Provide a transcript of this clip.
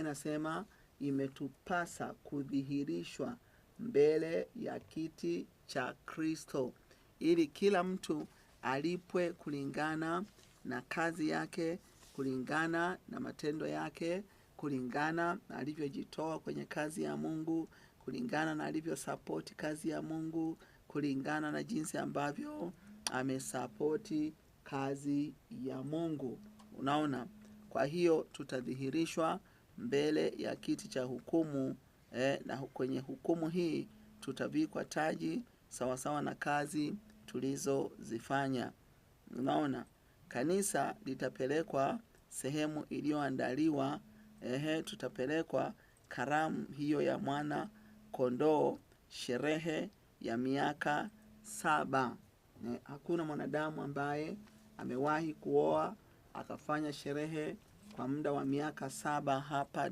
inasema imetupasa kudhihirishwa mbele ya kiti cha Kristo, ili kila mtu alipwe kulingana na kazi yake, kulingana na matendo yake, kulingana na alivyojitoa kwenye kazi ya Mungu, kulingana na alivyo support kazi ya Mungu, kulingana na jinsi ambavyo amesapoti kazi ya Mungu. Unaona? Kwa hiyo tutadhihirishwa mbele ya kiti cha hukumu, na kwenye hukumu hii tutavikwa taji sawasawa na kazi tulizozifanya. Unaona? Kanisa litapelekwa sehemu iliyoandaliwa, tutapelekwa karamu hiyo ya mwana kondoo, sherehe ya miaka 7. Hakuna mwanadamu ambaye amewahi kuoa akafanya sherehe kwa muda wa miaka 7 hapa